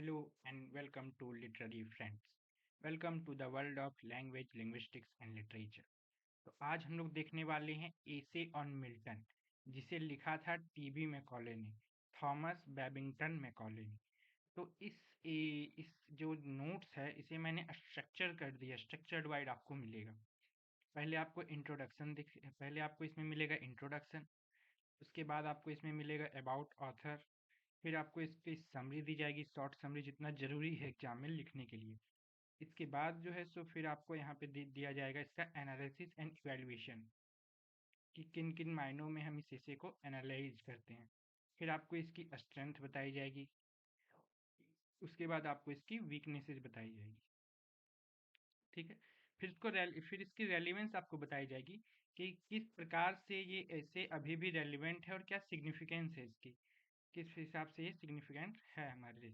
Hello and welcome to Literary Friends. Welcome to the world of language, linguistics and literature. तो आज हम लोग देखने वाले हैं एसे ऑन मिल्टन, जिसे लिखा था टीबी मैकॉले ने, थॉमस बेबिंगटन मैकॉले ने। तो इस जो नोट्स है इसे मैंने स्ट्रक्चर कर दिया, स्ट्रक्चर्ड वाइड आपको मिलेगा। पहले आपको इसमें मिलेगा इंट्रोडक्शन। उसके बाद आपको इसमें मिलेगा अबाउट ऑथर। फिर आपको इसकी समरी दी जाएगी, शॉर्ट समरी, जितना ज़रूरी है एग्जाम में लिखने के लिए। इसके बाद जो है सो फिर आपको यहाँ पे दिया जाएगा इसका एनालिसिस एंड इवैल्यूएशन, कि किन किन मायनों में हम इस एसे को एनालाइज करते हैं। फिर आपको इसकी स्ट्रेंथ बताई जाएगी। उसके बाद आपको इसकी वीकनेसेस बताई जाएगी। ठीक है। फिर इसकी रेलिवेंस आपको बताई जाएगी कि किस प्रकार से ये ऐसे अभी भी रेलिवेंट है और क्या सिग्निफिकेंस है इसकी, किस हिसाब से ये सिग्निफिकेंट है हमारे लिए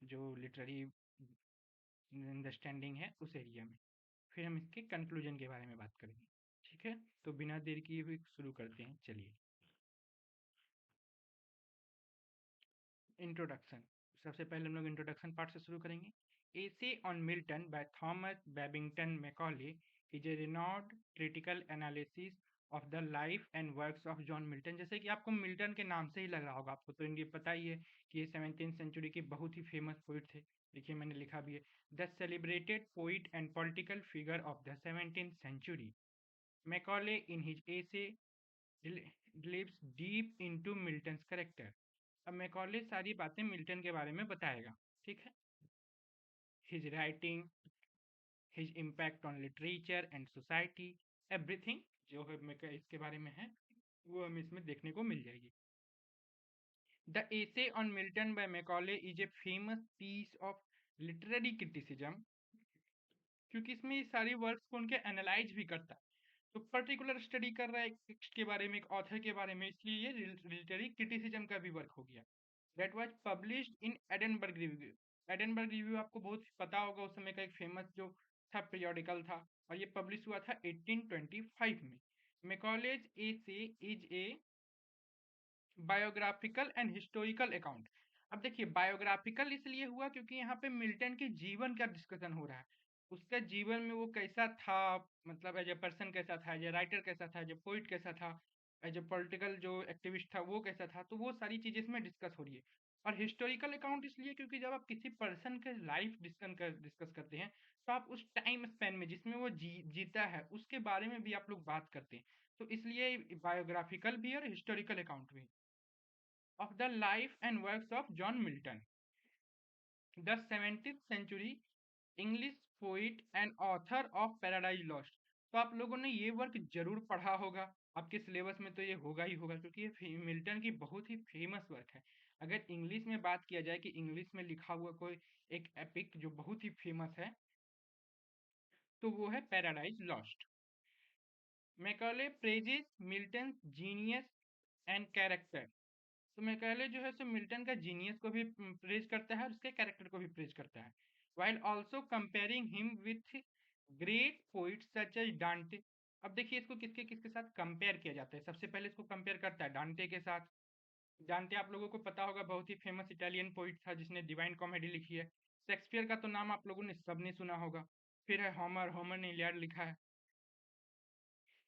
जो लिटरेरी अंडरस्टैंडिंग है उस एरिया में। फिर हम इसके कंक्लूजन के बारे में बात करेंगे। ठीक है, तो बिना देर किए हुए शुरू करते हैं। चलिए, इंट्रोडक्शन। सबसे पहले हम लोग इंट्रोडक्शन पार्ट से शुरू करेंगे। एसे on Milton by Thomas Babington Macaulay is A renowned critical analysis of the life and works of John Milton. जैसे कि आपको मिल्टन के नाम से ही लग रहा होगा, आपको तो इनकी पता ही है कि ये 17th सेंचुरी के बहुत ही फेमस पोइट थे। देखिए मैंने लिखा भी है, the celebrated poet and political figure of the 17th century. Macaulay in his essay lives deep into Milton's character. अब मैकॉले सारी बातें मिल्टन के बारे में बताएगा। ठीक है। His writing, his impact on literature and society, everything जो है इसके बारे में है वो हमें इसमें देखने को मिल जाएगी। The essay on Milton by Macaulay is a famous piece of literary criticism, क्योंकि इसमें ये सारी वर्क्स को उनके एनालाइज भी करता है। तो पर्टिकुलर स्टडी कर रहा है एक टेक्स्ट के बारे में, एक ऑथर के बारे में, इसलिए ये लिटरेरी क्रिटिसिज्म का भी वर्क हो गया। That was published in Edinburgh review. Edinburgh review आपको बहुत पता होगा, उस समय का एक फेमस जो था पीरियोडिकल था, और ये पब्लिश हुआ था 1825 में। Macaulay's essay is a biographical and historical account. अब देखिए बायोग्राफिकल इसलिए हुआ क्योंकि यहाँ पे मिल्टन के जीवन का डिस्कशन हो रहा है। उसका जीवन में वो कैसा था, मतलब एज ए पर्सन कैसा था, एज ए राइटर कैसा था, एज ए पोइट कैसा था, एज ए पॉलिटिकल जो एक्टिविस्ट था वो कैसा था, तो वो सारी चीजें इसमें डिस्कस हो रही है। और हिस्टोरिकल अकाउंट इसलिए क्योंकि जब आप किसी पर्सन के लाइफ डिस्कस करते हैं तो आप उस टाइम स्पेन में जिसमें वो जीता है उसके बारे में भी आप लोग बात करते हैं। तो इसलिए बायोग्राफिकल भी और हिस्टोरिकल अकाउंट भी। Of the life and works of John Milton, the 17th century English poet and author of Paradise Lost। तो आप लोगों ने ये वर्क जरूर पढ़ा होगा, आपके सिलेबस में तो ये होगा ही होगा, क्योंकि ये मिल्टन की बहुत ही फेमस वर्क है। अगर इंग्लिश में बात किया जाए कि इंग्लिश में लिखा हुआ कोई एक एपिक जो बहुत ही फेमस है तो वो है Paradise Lost. Macaulay praises Milton genius and character. तो मैकॉले जो है सो मिल्टन का जीनियस को भी प्रेज करता है और उसके कैरेक्टर को भी प्रेज करता है, while also comparing him with great poets such as डांटे। अब देखिए इसको किसके किसके साथ कंपेयर किया जाता है। सबसे पहले इसको कंपेयर करता है डांटे के साथ। डांटे आप लोगों को पता होगा, बहुत ही फेमस इटालियन पोइट था जिसने डिवाइन कॉमेडी लिखी है। शेक्सपियर का तो नाम आप लोगों ने सबने सुना होगा। फिर है होमर, होमर ने इलियड लिखा है।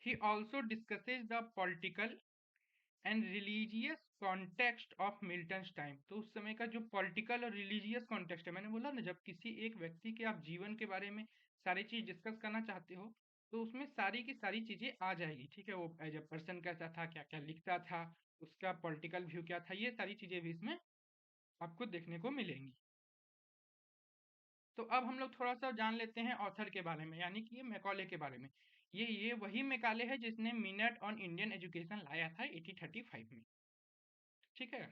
He also discusses the political and religious context of Milton's time. तो उस समय का जो पॉलिटिकल और रिलीजियस कॉन्टेक्स्ट है, मैंने बोला ना जब किसी एक व्यक्ति के आप जीवन के बारे में सारी चीज डिस्कस करना चाहते हो तो उसमें सारी की सारी चीजें आ जाएगी। ठीक है, वो एज अ पर्सन कैसा था, क्या क्या लिखता था, उसका पॉलिटिकल व्यू क्या था, ये सारी चीजें भी इसमें आपको देखने को मिलेंगी। तो अब हम लोग थोड़ा सा जान लेते हैं ऑथर के बारे में, यानी कि ये मैकॉले के बारे में। ये वही मैकॉले है जिसने मिनट ऑन इंडियन एजुकेशन लाया था 1835 में। ठीक है।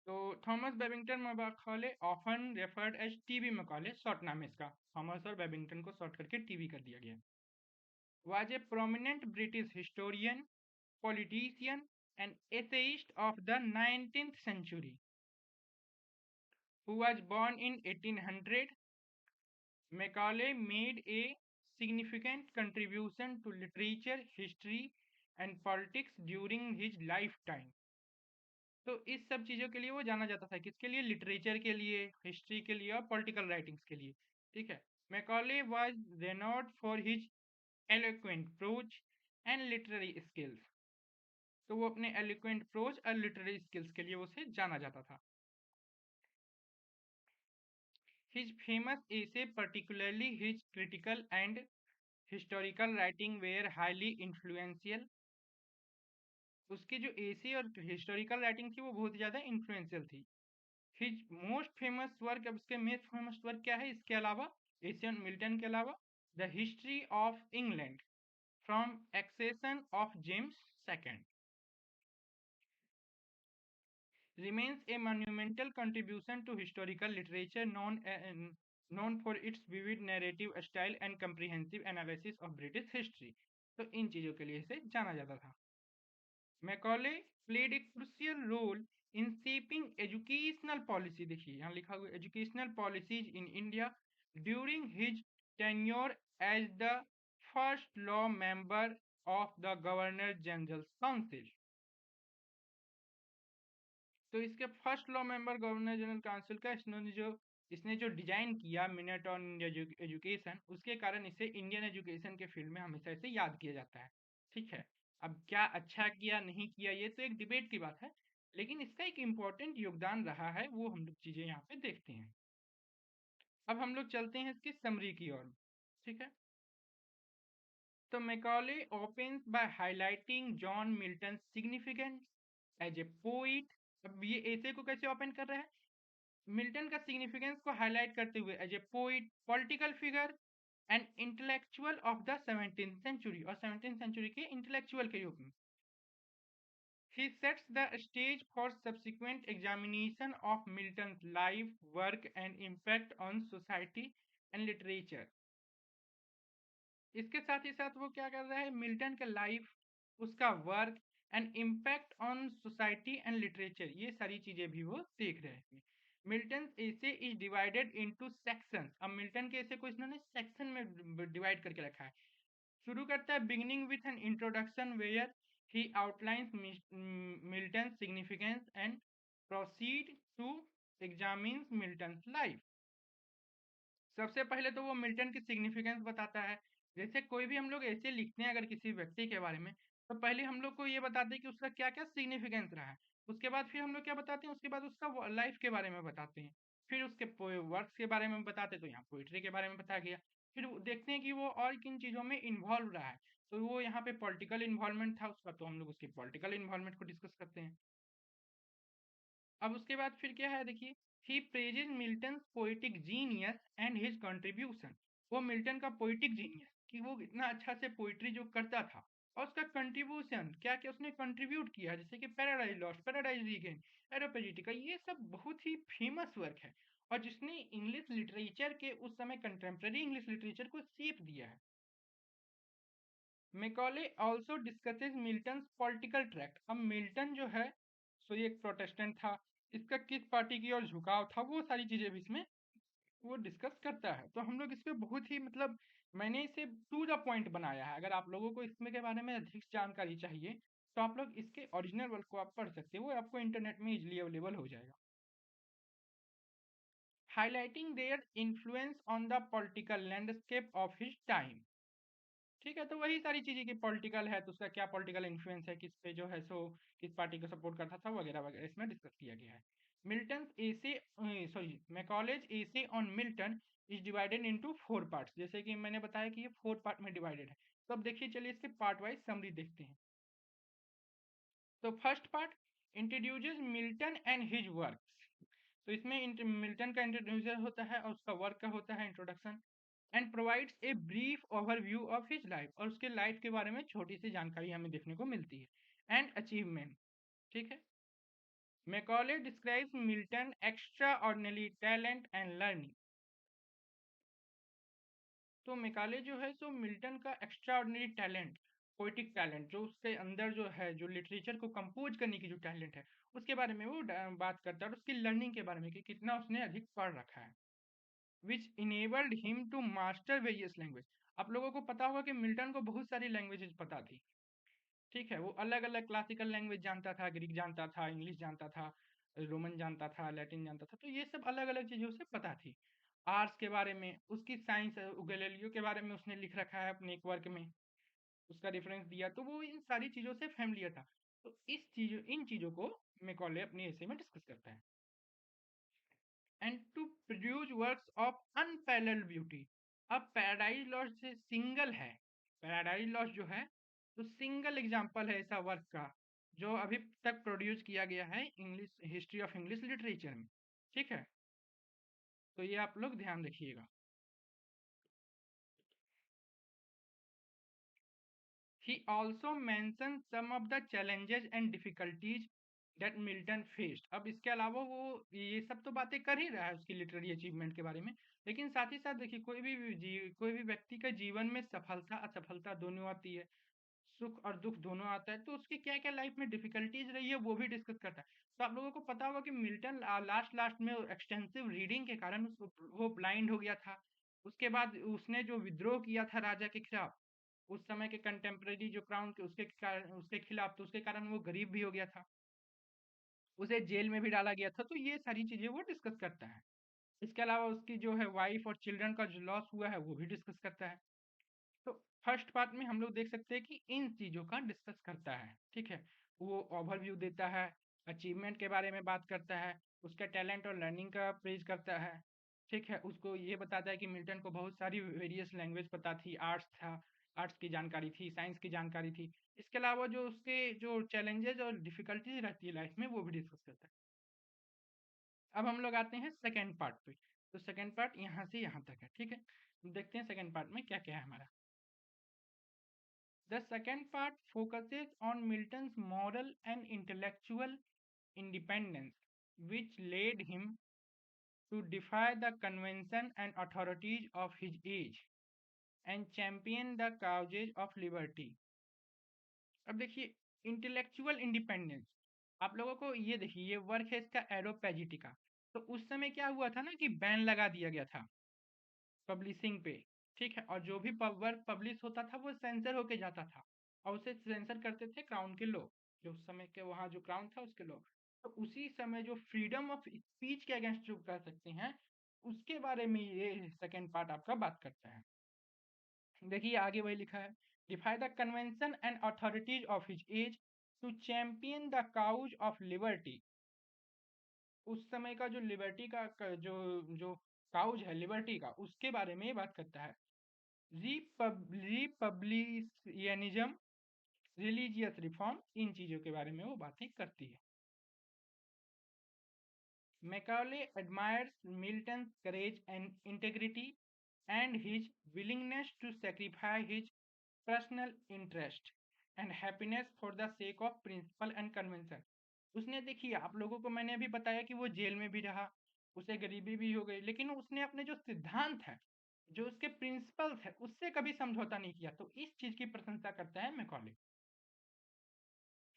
तो Thomas Babington Macaulay often referred as TB Macaulay, short नाम है इसका। थॉमस और बेबिंगटन को शॉर्ट करके टीबी कर दिया गया। Was a prominent British historian, politician and atheist of the 19th century who was born in 1800. Macaulay made a significant contribution to literature, history and politics during his lifetime. तो इस सब चीज़ों के लिए वो जाना जाता था, किसके लिए? लिटरेचर के लिए, हिस्ट्री के लिए और पॉलिटिकल राइटिंग्स के लिए। ठीक है। Macaulay was renowned for his eloquent prose and literary skills. तो वो अपने एलोक्वेंट प्रोच और लिटरेरी स्किल्स के लिए उसे जाना जाता था। His famous essay, particularly his critical and historical writing, were highly influential। उसकी जो एसे और हिस्टोरिकल राइटिंग थी वो बहुत ज़्यादा इन्फ्लुएंशियल थी। हिज मोस्ट फेमस वर्क, अब उसके मोस्ट फेमस वर्क क्या है इसके अलावा, एशियन मिल्टन के अलावा? The history of England from accession of James second remains a monumental contribution to historical literature, known for its vivid narrative style and comprehensive analysis of British history। तो इन चीज़ों के लिए इसे जाना जाता था। Macaulay played a crucial role in shaping educational policy, देखिए यहाँ लिखा हुआ educational policies in India during his tenure as the first law member of the Governor General's Council। तो इसके first law member governor general council का इसने जो design किया मिनट ऑन एजुकेशन, उसके कारण इसे इंडियन एजुकेशन के फील्ड में हमेशा इसे याद किया जाता है। ठीक है। अब क्या अच्छा किया नहीं किया ये तो एक डिबेट की बात है, लेकिन इसका एक इम्पोर्टेंट योगदान रहा है, वो हम लोग चीजें यहाँ पे देखते हैं। अब हम लोग चलते हैं इसकी समरी की ओर। ठीक है। तो Macaulay opens by highlighting John Milton significance as a poet. अब ये ऐसे को कैसे ओपन कर रहा है? मिल्टन का सिग्निफिकेंस को हाईलाइट करते हुए as a poet, political figure and intellectual of the 17th century, और 17th सेंचुरी के इंटेलेक्चुअल के रूप में। He sets the stage for subsequent examination of Milton's life, work and impact on society and literature। इसके साथ ही साथ वो क्या कर रहा है? मिल्टन का लाइफ, उसका work and impact on society and literature, ये सारी चीजें भी वो देख रहे हैं। Milton essay is divided into sections. अब मिल्टन के ऐसे को इन्होंने सेक्शन में डिवाइड करके रखा है। शुरू करता है beginning with an introduction where he outlines Milton significance and proceed to examine Milton life. सबसे पहले तो वो मिल्टन की सिग्निफिकेंस बताता है। जैसे कोई भी हम लोग ऐसे लिखते हैं अगर किसी व्यक्ति के बारे में, तो पहले हम लोग को ये बताते हैं कि उसका क्या क्या सिग्निफिकेंस रहा है। उसके बाद फिर हम लोग क्या बताते हैं? उसके बाद उसका लाइफ के बारे में बताते हैं। फिर उसके वर्क्स के बारे में बताते हैं, तो यहाँ पोइट्री के बारे में बताया गया। फिर देखते हैं कि वो और किन चीज़ों में इन्वॉल्व रहा है। तो वो यहाँ पे पॉलिटिकल इन्वॉल्वमेंट था उसका, तो हम लोग उसकी पॉलिटिकल इन्वॉल्वमेंट को डिस्कस करते हैं। अब उसके बाद फिर क्या है देखिए, he praises Milton poetic genius and his contribution. वो मिल्टन का पोइटिक जीनियस कि वो इतना अच्छा से पोइट्री जो करता था, और उसका कंट्रीब्यूशन क्या क्या उसने कंट्रीब्यूट किया, जैसे कि पैराडाइज लॉस्ट, पैराडाइज रीगेन, एरोपेजिटिका, ये सब बहुत ही फेमस वर्क है और जिसने इंग्लिश लिटरेचर के उस समय कंटेम्प्रेरी इंग्लिश लिटरेचर को शेप दिया है। Macaulay also discusses Milton political tract. अब मिल्टन जो है सो ये एक प्रोटेस्टेंट था, इसका किस पार्टी की ओर झुकाव था, वो सारी चीजें भी इसमें वो डिस्कस करता है। तो हम लोग इस पे बहुत ही मतलब मैंने इसे टू द पॉइंट बनाया है। अगर आप लोगों को इसमें के बारे में अधिक जानकारी चाहिए तो आप लोग इसके ओरिजिनल वर्क को आप पढ़ सकते हो, वो आपको इंटरनेट में इजिली अवेलेबल हो जाएगा। Highlighting their influence on the political landscape of his time. ठीक है। तो वही सारी चीजें कि पॉलिटिकल है तो उसका क्या पॉलिटिकल इन्फ्लुएंस है, किस पे जो है सो किस पार्टी को सपोर्ट करता था वगैरह वगैरह इसमें डिस्कस किया गया है। Milton essay, sorry, Macaulay's essay on Milton is divided into 4 parts. जैसे कि मैंने बताया कि ये 4 पार्ट में डिवाइडेड है। तो अब देखिए चलिए इसके पार्ट वाइज समरी देखते हैं। तो first part introduces Milton and his works. तो इसमें मिल्टन का इंट्रोड्यूसर होता है और उसका वर्क का होता है introduction, and provides a brief overview of his life, और उसके लाइफ के बारे में छोटी सी जानकारी हमें देखने को मिलती है, एंड अचीवमेंट। ठीक है। Macaulay describes Milton extra ordinary talent and learning. तो मैकाले जो है सो मिल्टन का extra ordinary talent, poetic talent जो उसके अंदर जो है, जो लिटरेचर को कंपोज करने की जो टैलेंट है उसके बारे में वो बात करता है, और उसकी लर्निंग के बारे में कि कितना उसने अधिक पढ़ रखा है, which enabled him to master various language. आप लोगों को पता होगा कि मिल्टन को बहुत सारी लैंग्वेजेस पता थी। ठीक है, वो अलग-अलग क्लासिकल लैंग्वेज जानता था, ग्रीक जानता था, इंग्लिश जानता था, रोमन जानता था, लैटिन जानता था, तो ये सब अलग-अलग चीज़ें उसे पता थी। आर्ट्स के बारे में, उसकी साइंस गैलीलियो के बारे में उसने लिख रखा है अपने एक वर्क में, उसका रेफरेंस दिया, तो वो इन सारी चीज़ों से फ़ैमिलियर था। तो इन चीज़ों को मैकॉले अपने एसे में डिस्कस करता है। And to produce works of unparalleled beauty. अब पैराडाइज लॉस्ट से सिंगल है, पैराडाइज लॉस्ट जो है तो सिंगल एग्जांपल है ऐसा वर्क का जो अभी तक प्रोड्यूस किया गया है English history of English literature में। ठीक है, तो ये आप लोग ध्यान रखिएगा। He also mentions some of the challenges and difficulties that Milton faced. अब इसके अलावा वो ये सब तो बातें कर ही रहा है उसकी लिटरेरी अचीवमेंट के बारे में, लेकिन साथ ही साथ देखिए कोई भी व्यक्ति का जीवन में सफलता असफलता दोनों आती है, सुख और दुख दोनों आता है, तो उसकी क्या क्या लाइफ में डिफिकल्टीज रही है वो भी डिस्कस करता है। तो आप लोगों को पता होगा कि मिल्टन लास्ट लास्ट में एक्सटेंसिव रीडिंग के कारण वो ब्लाइंड हो गया था। उसके बाद उसने जो विद्रोह किया था राजा के खिलाफ, उस समय के कंटेम्प्रेरी जो क्राउन के उसके खिलाफ, तो उसके कारण वो गरीब भी हो गया था, उसे जेल में भी डाला गया था, तो ये सारी चीजें वो डिस्कस करता है। इसके अलावा उसकी जो है वाइफ और चिल्ड्रन का जो लॉस हुआ है वो भी डिस्कस करता है। तो फर्स्ट पार्ट में हम लोग देख सकते हैं कि इन चीज़ों का डिस्कस करता है। ठीक है, वो ओवरव्यू देता है, अचीवमेंट के बारे में बात करता है, उसका टैलेंट और लर्निंग का प्रेज करता है। ठीक है, उसको ये बताता है कि मिल्टन को बहुत सारी वेरियस लैंग्वेज पता थी, आर्ट्स था, आर्ट्स की जानकारी थी, साइंस की जानकारी थी। इसके अलावा जो उसके जो चैलेंजेस और डिफिकल्टीज रहती है लाइफ में वो भी डिस्कस करता है। अब हम लोग आते हैं सेकेंड पार्ट पे। तो सेकेंड पार्ट यहाँ से यहाँ तक है। ठीक है, देखते हैं सेकेंड पार्ट में क्या क्या है हमारा। The second part focuses on Milton's moral and intellectual independence, which led him to defy the convention and authorities of his age and champion the causes of liberty. अब देखिए, इंटेलेक्चुअल इंडिपेंडेंस, आप लोगों को ये देखिए, ये वर्क है इसका एरोपेजिटिका। तो उस समय क्या हुआ था ना कि बैन लगा दिया गया था पब्लिशिंग पे। ठीक है, और जो भी वर्क पब्लिश होता था वो सेंसर होके जाता था, और उसे सेंसर करते थे क्राउन के लोग, जो उस समय के वहाँ जो क्राउन था उसके लोग। तो उसी समय जो फ्रीडम ऑफ स्पीच के अगेंस्ट जो कर सकते हैं, उसके बारे में ये सेकेंड पार्ट आपका बात करता है। देखिए आगे वही लिखा है, defy the convention and authorities of his age to champion the cause of liberty. उस समय का जो लिबर्टी का जो जो काउज है लिबर्टी का, उसके बारे में ये बात करता है। रिपब्लियनिज्म, रिलीजियस रिफॉर्म, इन चीज़ों के बारे में वो बातें करती है। Macaulay admires Milton's courage and integrity and his willingness to sacrifice his personal interest and happiness for the sake of principle and convention. उसने देखिए, आप लोगों को मैंने अभी बताया कि वो जेल में भी रहा, उसे गरीबी भी हो गई, लेकिन उसने अपने जो सिद्धांत है, जो उसके प्रिंसिपल्स है, उससे कभी समझौता नहीं किया। तो इस चीज की प्रशंसा करता है Macaulay.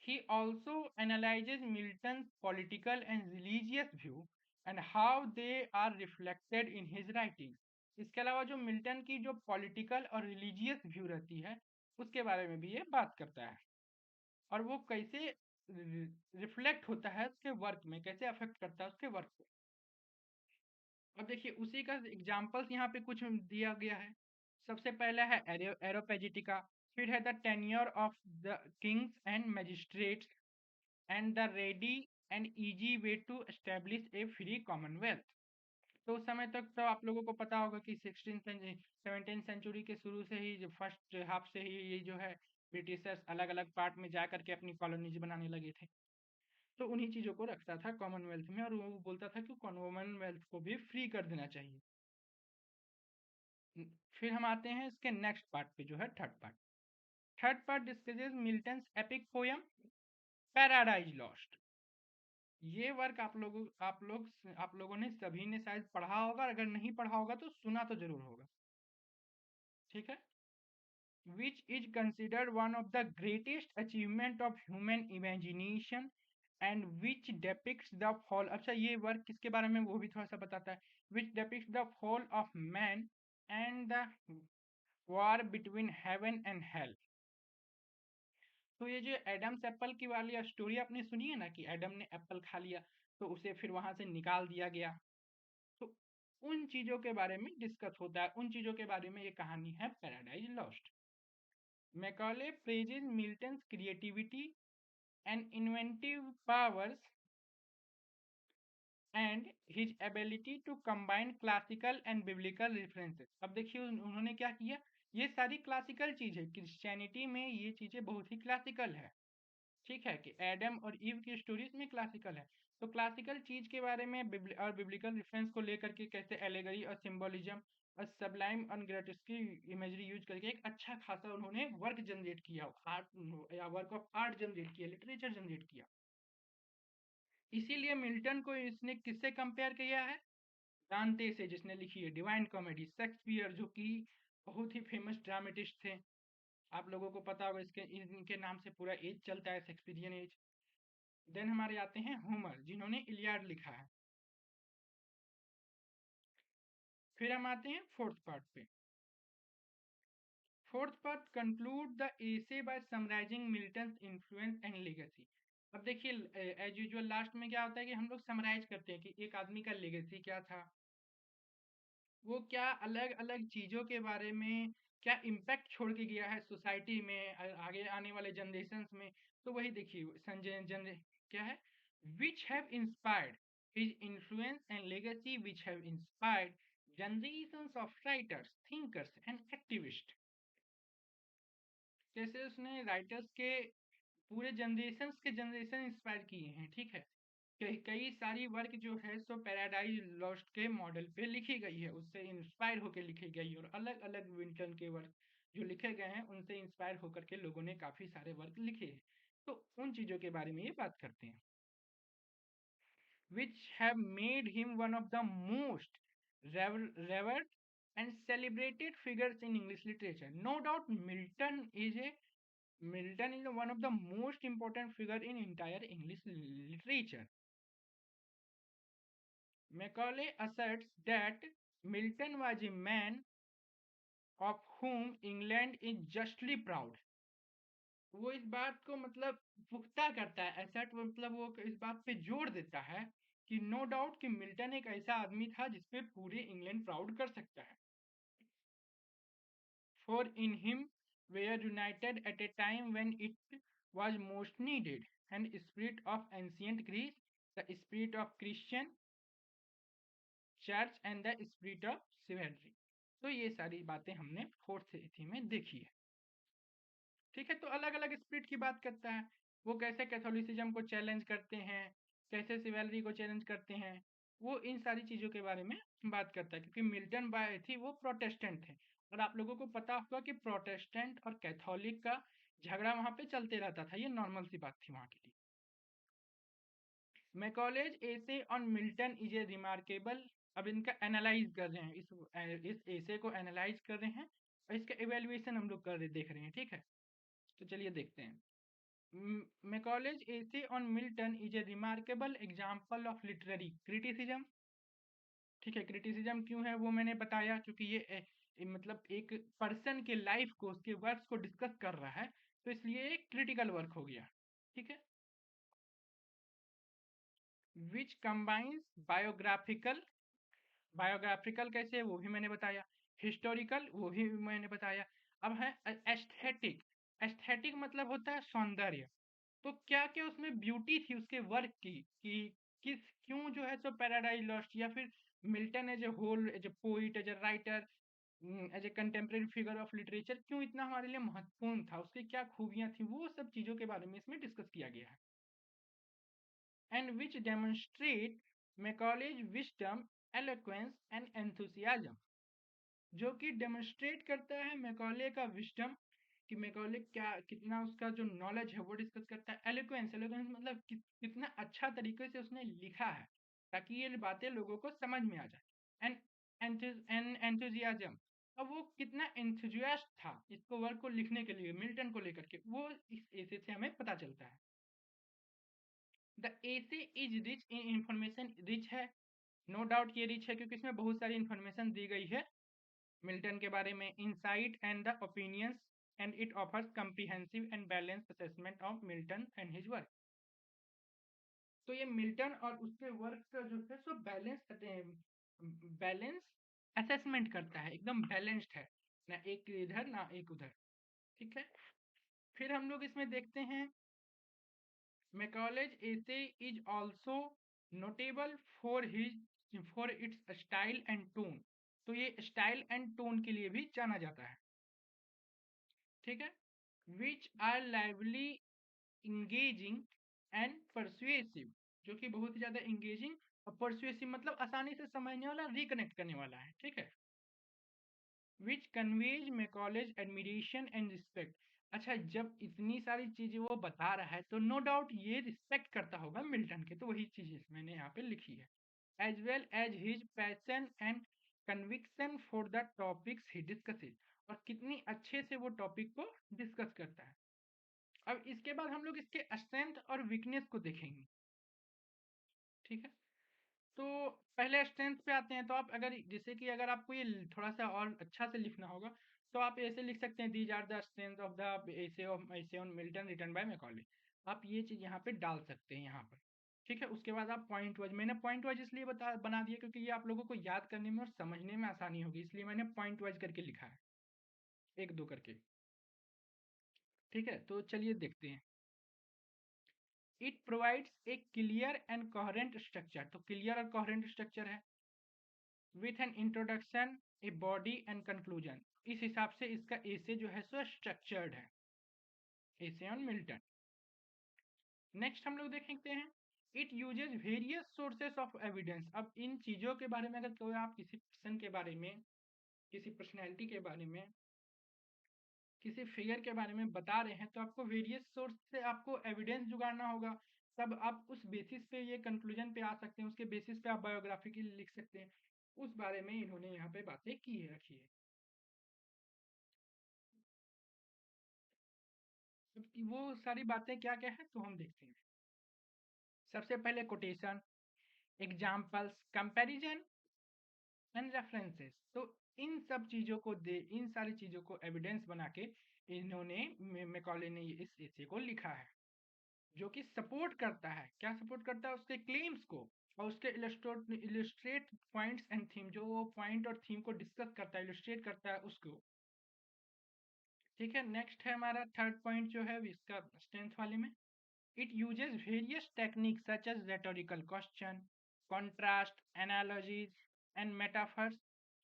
He also analyzes Milton's political and religious view and how they are reflected in his writings. इसके अलावा जो मिल्टन की जो पॉलिटिकल और रिलीजियस व्यू रहती है, उसके बारे में भी ये बात करता है, और वो कैसे रिफ्लेक्ट होता है उसके वर्क में, कैसे अफेक्ट करता है उसके वर्क को। अब देखिए उसी का एग्जाम्पल्स यहाँ पे कुछ दिया गया है। सबसे पहला है एरोपेजिटिका, फिर है the tenure of the kings and magistrates and the ready and easy way to establish a free commonwealth. तो उस समय तक तो आप लोगों को पता होगा कि 17th सेंचुरी के शुरू से ही, फर्स्ट हाफ से ही ये जो है ब्रिटिशर्स अलग अलग पार्ट में जा करके अपनी कॉलोनीज बनाने लगे थे। तो उन्हीं चीज़ों को रखता था कॉमनवेल्थ में, और वो बोलता था कि कॉमनवेल्थ को भी फ्री कर देना चाहिए। फिर हम आते हैं इसके नेक्स्ट पार्ट पे, जो है third part. Third part discusses Milton's epic poem paradise lost. ये वर्क आप लोगों ने सभी ने शायद पढ़ा होगा, अगर नहीं पढ़ा होगा तो सुना तो जरूर होगा। ठीक है, which is considered one of the greatest achievement of human imagination and which depicts the fall। अच्छा, ये वर्क किसके बारे में वो भी थोड़ा सा बताता है। which depicts the fall of man and the war between heaven and hell। तो ये जो एडम्स एप्पल की वाली स्टोरी आपने सुनी है ना कि एडम ने एप्पल खा लिया तो उसे फिर वहां से निकाल दिया गया, तो उन चीजों के बारे में डिस्कस होता है, उन चीजों के बारे में ये कहानी है Paradise Lost. Macaulay praises Milton's creativity and inventive powers and his ability to combine classical and biblical references. अब देखिए उन्होंने क्या किया, ये सारी क्लासिकल चीज है, क्रिश्चियनिटी में ये चीजें बहुत ही क्लासिकल है, ठीक है, कि एडम और ईव की स्टोरीज में क्लासिकल है। तो क्लासिकल चीज के बारे में और बिब्लिकल रेफरेंस को लेकर के कैसे एलेगरी और सिंबोलिज्म और सबलाइम और ग्रेटेस्की इमेजरी यूज करके एक अच्छा खासा उन्होंने वर्क जनरेट किया, आर्ट या वर्क ऑफ आर्ट जनरेट किया, लिटरेचर जनरेट किया। इसीलिए मिल्टन को इसने किससे कंपेयर किया है, दांते से, जिसने लिखी है डिवाइन कॉमेडी। शेक्सपियर जो कि बहुत ही फेमस ड्रामेटिस्ट थे, आप लोगों को पता होगा, इसके इनके नाम से पूरा एज चलता है, शेक्सपियरियन एज। देन हमारे आते हैं होमर, जिन्होंने इलियाड लिखा है। फिर हम आते हैं फोर्थ पार्ट पे। Fourth part conclude the essay by summarising Milton's influence and legacy. अब देखिए एज यूजुअल लास्ट में क्या होता है कि हम लोग समराइज करते हैं कि एक आदमी का लेगेसी क्या था, वो क्या अलग अलग चीजों के बारे में क्या इम्पैक्ट छोड़ के गया है सोसाइटी में, आगे आने वाले जनरेशन में। तो वही देखिए संजय जन क्या है, which have inspired his influence and legacy which have inspired generations of writers, thinkers and activist. जैसे उसने राइटर्स के पूरे जनरेशन इंस्पायर किए हैं, ठीक है। कई कई सारी वर्क जो है सो पैराडाइज लॉस्ट के मॉडल पे लिखी गई है, उससे इंस्पायर होकर लिखी गई, और अलग अलग विंटन के वर्क जो लिखे गए हैं उनसे इंस्पायर होकर के लोगों ने काफी सारे वर्क लिखे हैं। तो उन चीजों के बारे में ये बात करते हैं, which have made him one of the most revered and celebrated figures in English literature. No doubt, Milton is one of the most important figure in entire English literature. Macaulay asserts that Milton was a man of whom England is justly proud. वो इस बात को मतलब पुख्ता करता है, assert मतलब वो इस बात पे जोर देता है कि नो डाउट कि मिल्टन एक ऐसा आदमी था जिसपे पूरे इंग्लैंड प्राउड कर सकता है। For in him were united at a time when it was most needed, and spirit of ancient Greece, the spirit of Christian church and the spirit of chivalry। तो ये सारी बातें हमने फोर्थ थी में देखी है, ठीक है। तो अलग अलग स्पिरिट की बात करता है, वो कैसे कैथोलिसिज्म को चैलेंज करते हैं, कैसे सिवेलरी को चैलेंज करते हैं, वो इन सारी चीजों के बारे में बात करता है, क्योंकि मिल्टन बाय थी वो प्रोटेस्टेंट थे, और आप लोगों को पता होगा कि प्रोटेस्टेंट और कैथोलिक का झगड़ा वहां पे चलते रहता था, ये नॉर्मल सी बात थी वहां के लिए। Macaulay's essay on Milton is a remarkable. अब इनका एनालाइज कर रहे हैं, इस एसे को एनालाइज कर रहे हैं, और इसका इवेल्युएशन हम लोग कर रहे देख रहे हैं, ठीक है। तो चलिए देखते हैं। Macaulay's essay on Milton is a remarkable example of literary criticism। ठीक है, क्रिटिसिज्म क्यों है वो मैंने बताया, क्योंकि ये मतलब एक पर्सन के लाइफ को, उसके वर्क्स को डिस्कस कर रहा है, तो इसलिए एक क्रिटिकल वर्क हो गया, ठीक है। विच कंबाइंस बायोग्राफिकल, बायोग्राफिकल कैसे वो भी मैंने बताया, हिस्टोरिकल वो भी मैंने बताया। अब है एस्थेटिक। एस्थेटिक मतलब होता है सौंदर्य। तो क्या क्या उसमें ब्यूटी थी उसके वर्क की, कि किस क्यों जो है सो पैराडाइज लॉस्ट, या फिर Milton as a whole, as a poet, as a writer, as a contemporary figure of literature क्यों इतना हमारे लिए महत्वपूर्ण था, उसकी क्या खूबियां थी, वो सब चीजों के बारे में इसमें डिस्कस किया गया है। And which demonstrate Macaulay's wisdom, eloquence and enthusiasm. जो कि डेमोन्स्ट्रेट करता है मैकॉले का विजडम, कि मैकॉले क्या कितना उसका जो नॉलेज है वो डिस्कस करता है। एलोक्वेंस, एलोक्वेंस मतलब कितना अच्छा तरीके से उसने लिखा है ताकि ये बातें लोगों को समझ में आ जाए। एंड एंथुजियाज्म, अब वो कितना एंथुजियास्ट था इसको वर्क को लिखने के लिए, मिल्टन को लेकर के, वो इस एसे से हमें पता चलता है। The essay is rich in information, rich है, नो डाउट ये रिच है क्योंकि इसमें बहुत सारी इंफॉर्मेशन दी गई है मिल्टन के बारे में, insight and the opinions and it offers comprehensive and balanced assessment of Milton and his work. तो ये मिल्टन और उसके वर्क का जो है सो बैलेंस असेसमेंट करता है, एकदम बैलेंस्ड है, ना एक इधर ना एक उधर। ठीक है, फिर हम लोग इसमें देखते हैं Macaulay's essay is also notable for its style and tone. तो ये स्टाइल एंड टोन के लिए भी जाना जाता है। ठीक है, which are lively engaging and persuasive, जो कि बहुत ही ज्यादा इंगेजिंग और परसुएसिव मतलब आसानी से समझने वाला, रिकनेक्ट करने वाला है। ठीक है, विच कन्वेज मैकॉलेज एडमिरेशन एंड रिस्पेक्ट। अच्छा, जब इतनी सारी चीजें वो बता रहा है तो नो डाउट ये रिस्पेक्ट करता होगा मिल्टन के, तो वही चीजें मैंने यहाँ पे लिखी है। As well as his passion and conviction for the topics he discusses, और कितनी अच्छे से वो टॉपिक को डिस्कस करता है। अब इसके बाद हम लोग इसके स्ट्रेंथ और वीकनेस को देखेंगे। ठीक है, तो पहले स्ट्रेंथ पे आते हैं। तो आप अगर जैसे कि अगर आपको ये थोड़ा सा और अच्छा से लिखना होगा तो आप ऐसे लिख सकते हैं, these are the strength of the essay on Milton written by Macaulay. आप ये चीज यहाँ पे डाल सकते हैं यहाँ पर। ठीक है, उसके बाद आप पॉइंट वाइज, मैंने पॉइंट वाइज इसलिए बना दिया क्योंकि ये आप लोगों को याद करने में और समझने में आसानी होगी, इसलिए मैंने पॉइंट वाइज करके लिखा है, एक दो करके। ठीक है, तो चलिए देखते हैं। It provides a clear and coherent structure. तो क्लियर और कोहेरेंट स्ट्रक्चर है, with an introduction, a body and conclusion. इस हिसाब से इसका एसे जो है सो स्ट्रक्चर्ड है, एसे ऑन मिल्टन। नेक्स्ट हम लोग देखते हैं, it uses various sources of evidence. अब इन चीजों के बारे में अगर कोई आप किसी पर्सन के बारे में, किसी पर्सनैलिटी के बारे में, किसी फिगर के बारे में बता रहे हैं तो आपको वेरियस सोर्स से आपको एविडेंस जुगाड़ना होगा, तब आप उस बेसिस पे ये कंक्लूजन पे आ सकते हैं, उसके बेसिस पे आप बायोग्राफी के लिए लिख सकते हैं। उस बारे में इन्होंने यहाँ पे बातें की है, रखी है। वो सारी बातें क्या क्या है तो हम देखते हैं। सबसे पहले quotation, examples, comparison and references. तो इन सब चीजों को इन सारी चीजों को एविडेंस बना के इन्होंने मैकॉले ने इस एसे को लिखा है, जो कि सपोर्ट करता है, क्या सपोर्ट करता है, उसके क्लेम्स को और उसके इलस्ट्रेट पॉइंट्स एंड थीम, जो वो पॉइंट और थीम को डिस्कस करता है, इलस्ट्रेट करता है उसको। ठीक है, नेक्स्ट है हमारा थर्ड पॉइंट जो है इसका स्ट्रेंथ वाले में, it uses various techniques such as rhetorical question, contrast, analogies, and metaphors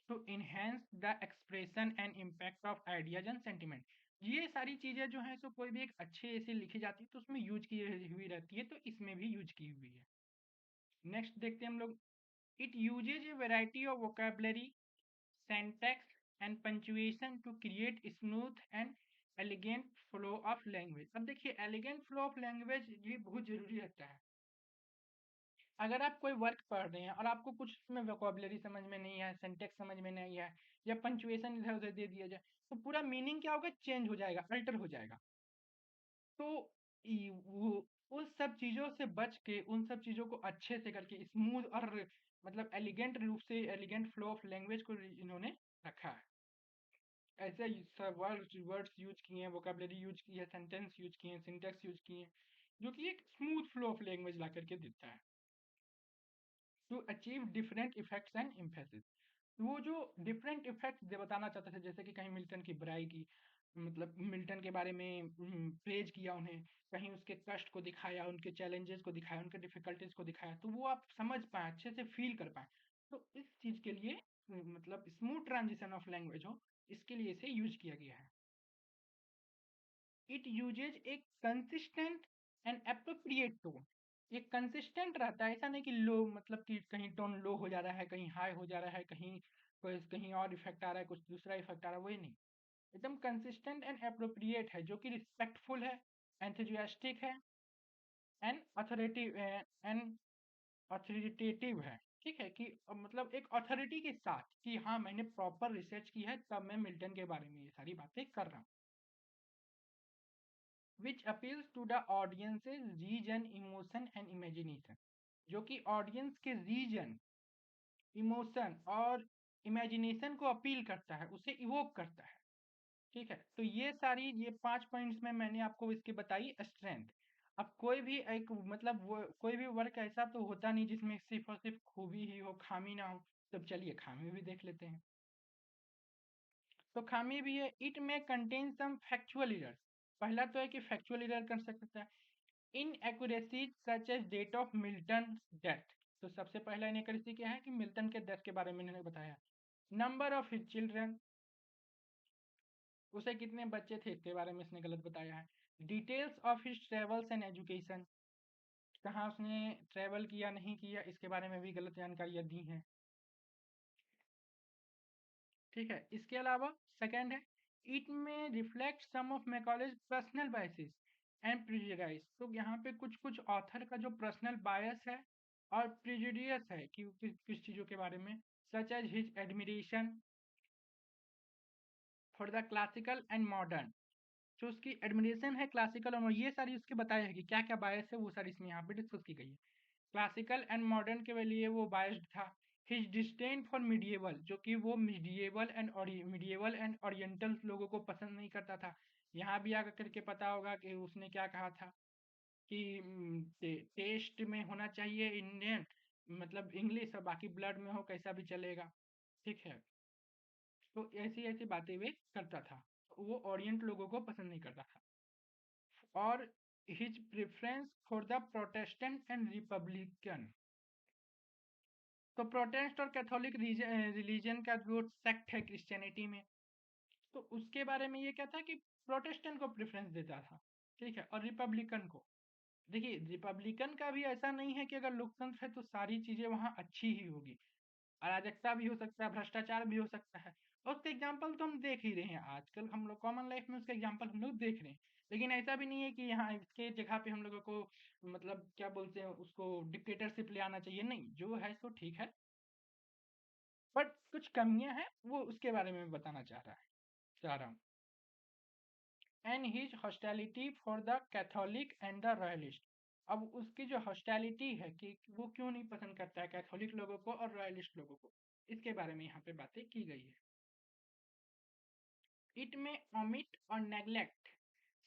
to enhance the expression and impact of ideas and sentiment। ये सारी चीजें जो है सो कोई भी एक अच्छे ऐसे लिखी जाती है तो उसमें यूज की हुई रहती है, तो इसमें भी यूज की हुई है। नेक्स्ट देखते हैं हम लोग, it uses a variety of vocabulary, syntax and punctuation to create smooth and elegant flow of language। अब देखिए elegant flow of language ये बहुत जरूरी रहता है। अगर आप कोई वर्क पढ़ रहे हैं और आपको कुछ उसमें वोकेबलरी समझ में नहीं है, सिंटेक्स समझ में नहीं है, या पंचुएशन इधर उधर दे दिया जाए तो पूरा मीनिंग क्या होगा, चेंज हो जाएगा, अल्टर हो जाएगा। तो वो उस सब चीजों से बच के, उन सब चीजों को अच्छे से करके स्मूथ और मतलब एलिगेंट रूप से, एलिगेंट फ्लो ऑफ लैंग्वेज को इन्होंने रखा है। ऐसे वर्ड्स यूज किए हैं, वोकेबलरी यूज की है, सेंटेंस यूज किए हैं, सिंटेक्स यूज किए हैं, जो कि एक स्मूथ फ्लो ऑफ लैंग्वेज ला करके देता है, to achieve different effects and emphasis. वो जो डिफरेंट इफेक्ट्स बताना चाहते थे, जैसे कि कहीं मिल्टन की बुराई की, मतलब मिल्टन के बारे में प्रेज किया उन्हें, कहीं उसके कष्ट को दिखाया, उनके चैलेंजेस को दिखाया, उनके डिफिकल्टीज को दिखाया, तो वो आप समझ पाए, अच्छे से फील कर पाए। तो इस चीज के लिए मतलब स्मूथ ट्रांजिशन ऑफ लैंग्वेज हो, इसके लिए इसे यूज किया गया है। It uses A consistent and appropriate tone. ये कंसिस्टेंट रहता है, ऐसा नहीं कि लो, मतलब कि कहीं टोन लो हो जा रहा है, कहीं हाई हो जा रहा है, कहीं कहीं और इफेक्ट आ रहा है, कुछ दूसरा इफेक्ट आ रहा है, वही नहीं। एकदम कंसिस्टेंट एंड एप्रोप्रिएट है, जो कि रिस्पेक्टफुल है, एंथुजियास्टिक है, एंड अथॉरिटेटिव है। ठीक है, कि मतलब एक अथॉरिटी के साथ कि हाँ मैंने प्रॉपर रिसर्च की है तब मैं मिल्टन के बारे में ये सारी बातें कर रहा हूँ। which appeals to the audience's region, emotion and imagination। जो कि ऑडियंस के रीजन, इमोशन और इमेजिनेशन को अपील करता है, उसे इवोक करता है। ठीक है, तो ये 5 पॉइंट्स में मैंने आपको इसकी बताई स्ट्रेंथ। अब कोई भी एक मतलब वो कोई भी वर्क ऐसा तो होता नहीं जिसमें सिर्फ और सिर्फ खूबी ही हो, खामी ना हो। तो चलिए खामी भी देख लेते हैं। तो खामी भी है, इट में कंटेन सम फैक्चुअल एरर्स। पहला तो है कि फैक्चुअल एरर कर सकता है, inaccuracies such as date of Milton death. तो सबसे पहला इनएक्यूरेसी क्या है कि मिल्टन के डेथ के बारे में इन्होंने बताया। नंबर ऑफ हिज चिल्ड्रन, उसे कितने बच्चे थे इसके बारे में इसने गलत बताया है। Details of his travels and education, कहाँ उसने ट्रेवल किया नहीं किया इसके बारे में भी गलत जानकारियाँ दी हैं। ठीक है, इसके अलावा सेकंड है, इट में reflect some of Macaulay's personal biases and prejudice. तो यहाँ पे कुछ कुछ ऑथर का जो पर्सनल बायस है और प्रिजुडियस है कि किस चीज़ों के बारे में, such as his admiration for the classical and modern. जो उसकी एडमिरेशन है क्लासिकल और ये सारी उसके बताया है कि क्या क्या बायस है, वो सारी इसमें यहाँ पे डिस्कस की गई है। क्लासिकल एंड मॉडर्न के लिए वो बायस्ड था। हिज डिस्डेन फॉर मिडिएवल, जो कि वो मिडिएवल एंड ओरिएंटल लोगों को पसंद नहीं करता था। यहाँ भी आकर करके पता होगा कि उसने क्या कहा था कि टेस्ट में होना चाहिए इंडियन, मतलब इंग्लिश, और बाकी ब्लड में हो कैसा भी चलेगा। ठीक है, तो ऐसी ऐसी बातें वे करता था, वो ओरिएंट लोगों को पसंद नहीं करता था। और his preference for the Protestant and Republican, तो प्रोटेस्ट और कैथोलिक रिलीजन का जो सेक्ट है क्रिश्चियनिटी में, तो उसके बारे में ये क्या था कि प्रोटेस्टेंट को प्रेफरेंस देता था। ठीक है, और रिपब्लिकन को, देखिए रिपब्लिकन का भी ऐसा नहीं है कि अगर लोकतंत्र है तो सारी चीजें वहाँ अच्छी ही होगी। अराजकता भी हो सकता है, भ्रष्टाचार भी हो सकता है, और उसके एग्जाम्पल तो हम देख ही रहे हैं आजकल, हम लोग कॉमन लाइफ में उसके एग्जाम्पल हम लोग देख रहे हैं। लेकिन ऐसा भी नहीं है कि यहाँ इसके जगह पे हम लोगों को मतलब क्या बोलते हैं उसको डिक्टेटरशिप ले आना चाहिए, नहीं, जो है सो ठीक है, बट कुछ कमियां हैं वो उसके बारे में बताना चाह रहा हूँ। And his hostility for the Catholic and the royalist. अब उसकी जो हॉस्टैलिटी है कि वो क्यों नहीं पसंद करता है कैथोलिक लोगों को और रॉयलिस्ट लोगों को, इसके बारे में यहाँ पे बातें की गई है। इट में omit or neglect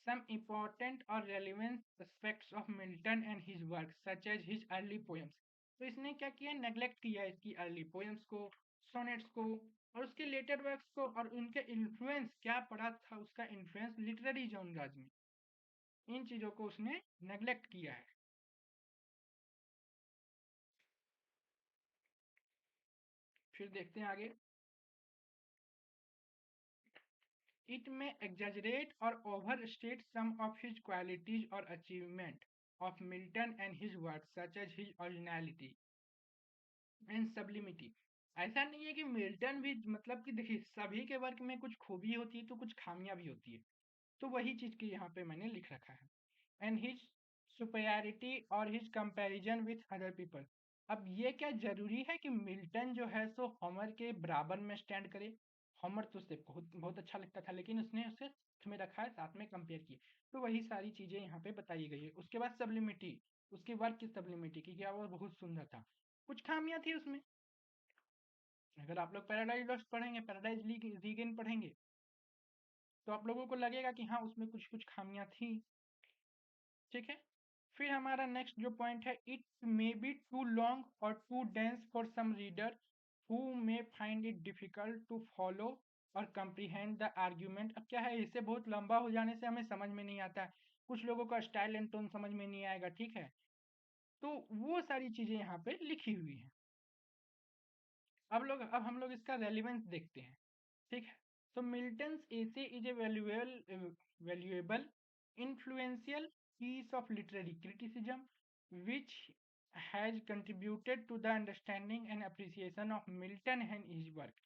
some important or relevant aspects of Milton and his works such as his early poems। तो इसने क्या किया, नेग्लेक्ट किया इसकी अर्ली पोएम्स को, सोनेट्स को, और उसके लेटर वर्क्स को, और उनके इन्फ्लुएंस क्या पड़ा था, उसका इन्फ्लुएंस लिटरेरी जॉनराज में, इन चीजों को उसने नेग्लेक्ट किया है। फिर देखते हैं आगे। इट में एग्जैजरेट और overstate some of his qualities और achievement of Milton and his work such as his originality and sublimity. ऐसा नहीं है कि मिल्टन भी, मतलब कि देखिए सभी के वर्क में कुछ खूबी होती है तो कुछ खामियां भी होती है, तो वही चीज की यहाँ पे मैंने लिख रखा है। एंड हिज सुपेरियरिटी और his comparison with other people. अब ये क्या जरूरी है कि मिल्टन जो है सो होमर के बराबर में स्टैंड करे? होमर तो उससे बहुत बहुत अच्छा लगता था, लेकिन उसने उसे में रखा है, साथ में कंपेयर किए, तो वही सारी चीजें यहाँ पे बताई गई है। उसके बाद सब्लिमिटी, उसके वर्क की सब्लिमिटी की, क्या वो बहुत सुंदर था, कुछ खामियां थी उसमें। अगर आप लोग पैराडाइज लॉस्ट पढ़ेंगे, पैराडाइज रीगेन पढ़ेंगे, तो आप लोगों को लगेगा कि हाँ उसमें कुछ कुछ खामियां थी। ठीक है, फिर हमारा नेक्स्ट जो पॉइंट है, it may be too long और too dense for some reader who may find it difficult to follow और कंप्रीहेंड द आर्ग्यूमेंट। अब क्या है, इसे बहुत लंबा हो जाने से हमें समझ में नहीं आता है, कुछ लोगों का स्टाइल एंड टोन समझ में नहीं आएगा। ठीक है, तो वो सारी चीजें यहाँ पे लिखी हुई हैं। अब हम लोग इसका रेलिवेंस देखते हैं। ठीक है, तो Milton's essay is A valuable influential piece of literary criticism which has contributed to the understanding and appreciation of Milton and his work।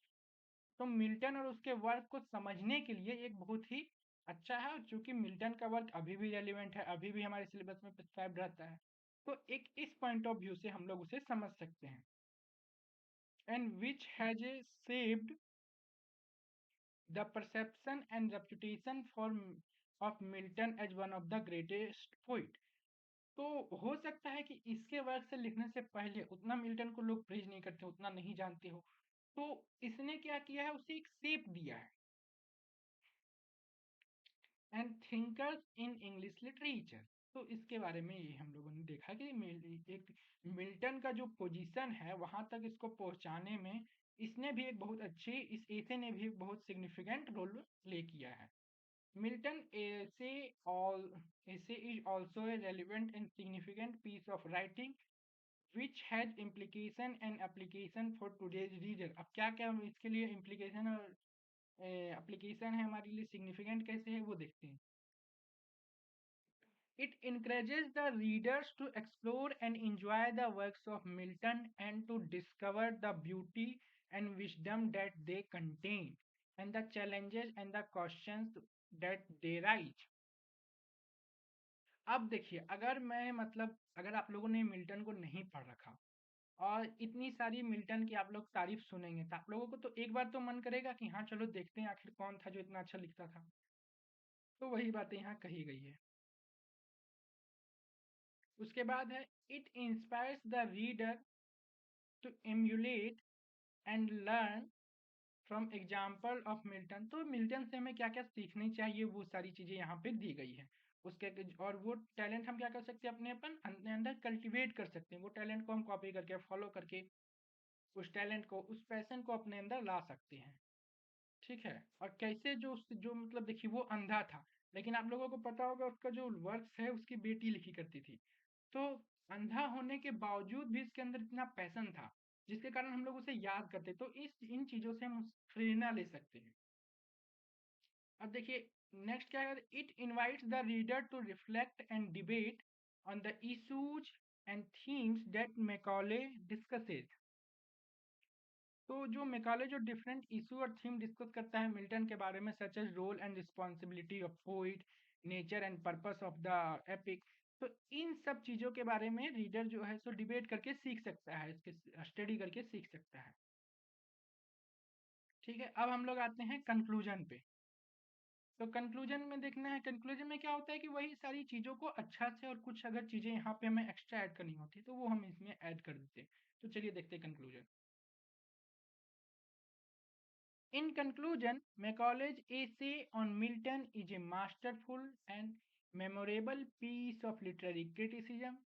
तो मिल्टन और उसके वर्क को समझने के लिए एक बहुत ही अच्छा है, चूंकि मिल्टन का वर्क अभी भी रेलिवेंट है, अभी भी हमारे सिलेबस में प्रिस्क्राइब रहता है, तो एक इस पॉइंट ऑफ व्यू से हम लोग उसे समझ सकते हैं। And which has a saved the perception and reputation for of Milton as one of the greatest poet। तो हो सकता है कि इसके वर्क से लिखने से पहले उतना मिल्टन को लोग प्रेज नहीं करते, उतना नहीं जानते हो, तो इसने क्या किया है, उसे एक शेप दिया है। And thinkers in English literature. तो इसके बारे में ये हम लोगों ने देखा कि एक मिल्टन का जो पोजीशन है वहां तक इसको पहुंचाने में इसने भी एक बहुत अच्छी, इस एसे ने भी एक बहुत सिग्निफिकेंट रोल प्ले किया है। Milton essay is also a relevant and significant piece of writing which has implication and application for today's reader। अब क्या क्या इसके लिए implication और application है हमारे लिए, significant कैसे है वो देखते हैं। It encourages the readers to explore and enjoy the works of Milton and to discover the beauty and wisdom that they contain and the challenges and the questions that they raise। अब देखिए, अगर मैं मतलब अगर आप लोगों ने Milton को नहीं पढ़ रखा और इतनी सारी मिल्टन की आप लोग तारीफ सुनेंगे तो आप लोगों को तो एक बार तो मन करेगा कि हाँ चलो देखते हैं आखिर कौन था जो इतना अच्छा लिखता था। तो वही बातें यहाँ कही गई है। उसके बाद है it inspires the reader to emulate and learn from example of Milton. तो मिल्टन से हमें क्या क्या सीखनी चाहिए वो सारी चीजें यहाँ पे दी गई है। उसके और वो टैलेंट हम क्या कर सकते हैं अपने अंदर कल्टीवेट कर सकते हैं। वो टैलेंट को हम कॉपी करके फॉलो करके उस टैलेंट को, उस पैशन को अपने अंदर ला सकते हैं। ठीक है। और कैसे जो मतलब देखिए वो अंधा था, लेकिन आप लोगों को पता होगा उसका जो वर्क्स है उसकी बेटी लिखी करती थी। तो अंधा होने के बावजूद भी इसके अंदर इतना पैशन था जिसके कारण हम लोग उसे याद करते। तो इस इन चीजों से हम प्रेरणा ले सकते हैं। अब देखिए नेक्स्ट क्या है, it invites the reader to reflect and debate on the issues and themes that Macaulay discusses. तो जो मैकॉले जो डिफरेंट इशू और थीम डिस्कस करता है मिल्टन के बारे में, such as role and responsibility of poet, nature and purpose of the epic. तो इन सब चीजों के बारे में रीडर जो है सो डिबेट करके सीख सकता है, इसके स्टडी करके सीख सकता है। ठीक है। अब हम लोग आते हैं कंक्लूजन पे। तो कंक्लूजन में देखना है, कंक्लूजन में क्या होता है कि वही सारी चीजों को अच्छा से और कुछ अगर चीजें यहाँ पे हमें एक्स्ट्रा ऐड करनी होती है तो वो हम इसमें ऐड कर देते हैं। तो चलिए देखते हैं conclusion. In conclusion, Macaulay's essay on Milton is a masterful and memorable piece of literary criticism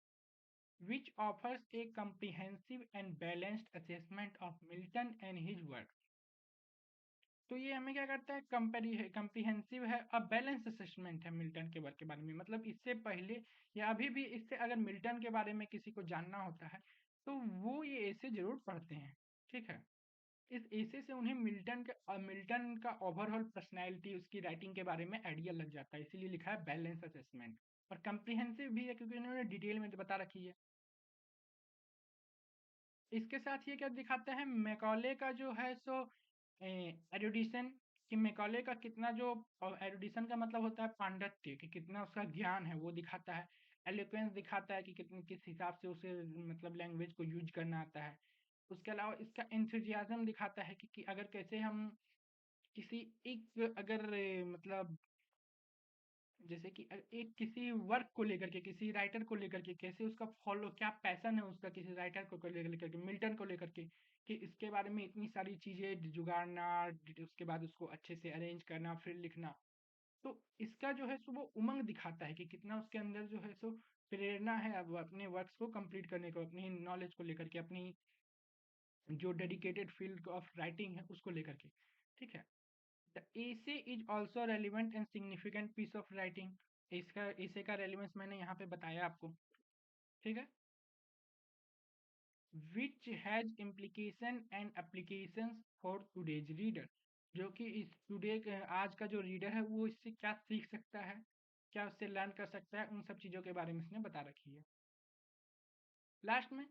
which offers a comprehensive and balanced assessment of Milton and his works। तो ये हमें क्या करता है, कंप्रीहेंसिव है, अब बैलेंस असेसमेंट है Milton के वर्क के बारे में। मतलब इससे पहले या अभी भी इससे अगर मिल्टन के बारे में किसी को जानना होता है तो वो ये ऐसे जरूर पढ़ते हैं। ठीक है। इस ऐसे से उन्हें मिल्टन का ओवरऑल पर्सनैलिटी, उसकी राइटिंग के बारे में आइडिया लग जाता है। इसीलिए लिखा है बैलेंस असेसमेंट। और कंप्रीहेंसिव भी है क्योंकि उन्होंने डिटेल में बता रखी है। इसके साथ ये क्या दिखाता है, मैकॉले का जो है सो एरुडिशन, कि मैकॉले का कितना जो, एरुडिशन का मतलब होता है पांडित्य, कि कितना उसका ज्ञान है वो दिखाता है। एलोक्वेंस दिखाता है कि कितने किस हिसाब से उसे मतलब लैंग्वेज को यूज करना आता है। उसके अलावा इसका एंथुजियाज्म दिखाता है कि अगर कैसे हम किसी एक अगर मतलब जैसे कि एक किसी वर्क को लेकर के, किसी राइटर को लेकर के कैसे उसका फॉलो, क्या पैशन है उसका किसी राइटर को लेकर के, मिल्टन को लेकर के, कि इसके बारे में इतनी सारी चीजें जुगाड़ना, उसके बाद उसको अच्छे से अरेंज करना फिर लिखना। तो इसका जो है सो वो उमंग दिखाता है कि कितना उसके अंदर जो है सो प्रेरणा है अब अपने वर्क्स को कंप्लीट करने को, अपनी नॉलेज को लेकर के, अपनी जो डेडिकेटेड फील्ड ऑफ राइटिंग है उसको लेकर के। ठीक है। The essay is also relevant and significant piece of writing। इसका essay का रेलिवेंस मैंने यहाँ पे बताया आपको। ठीक है। Which has implication and applications for today's reader। जो कि इस आज का जो रीडर है वो इससे क्या सीख सकता है, क्या उससे लर्न कर सकता है, उन सब चीजों के बारे में इसने बता रखी है। लास्ट में,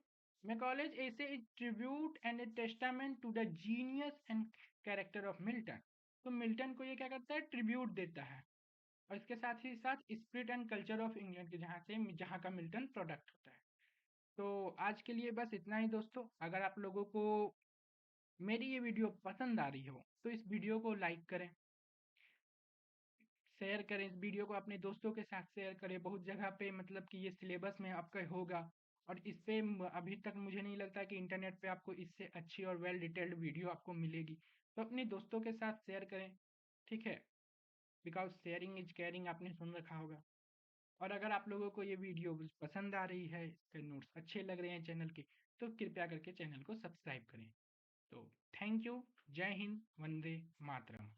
Macaulay's essay is tribute and a testament to the genius and character of Milton. तो मिल्टन को ये क्या करता है, ट्रिब्यूट देता है। और इसके साथ ही साथ spirit and culture of England के जहाँ का मिल्टन प्रोडक्ट होता है। तो आज के लिए बस इतना ही दोस्तों। अगर आप लोगों को मेरी ये वीडियो पसंद आ रही हो तो इस वीडियो को लाइक करें, शेयर करें, इस वीडियो को अपने दोस्तों के साथ शेयर करें। बहुत जगह पे मतलब कि ये सिलेबस में आपका होगा और इस पे अभी तक मुझे नहीं लगता कि इंटरनेट पे आपको इससे अच्छी और वेल डिटेल्ड वीडियो आपको मिलेगी। तो अपने दोस्तों के साथ शेयर करें। ठीक है। बिकॉज़ शेयरिंग इज़ केयरिंग आपने सुन रखा होगा। और अगर आप लोगों को ये वीडियो पसंद आ रही है, इसके नोट्स अच्छे लग रहे हैं चैनल के, तो कृपया करके चैनल को सब्सक्राइब करें। तो थैंक यू, जय हिंद, वंदे मातरम।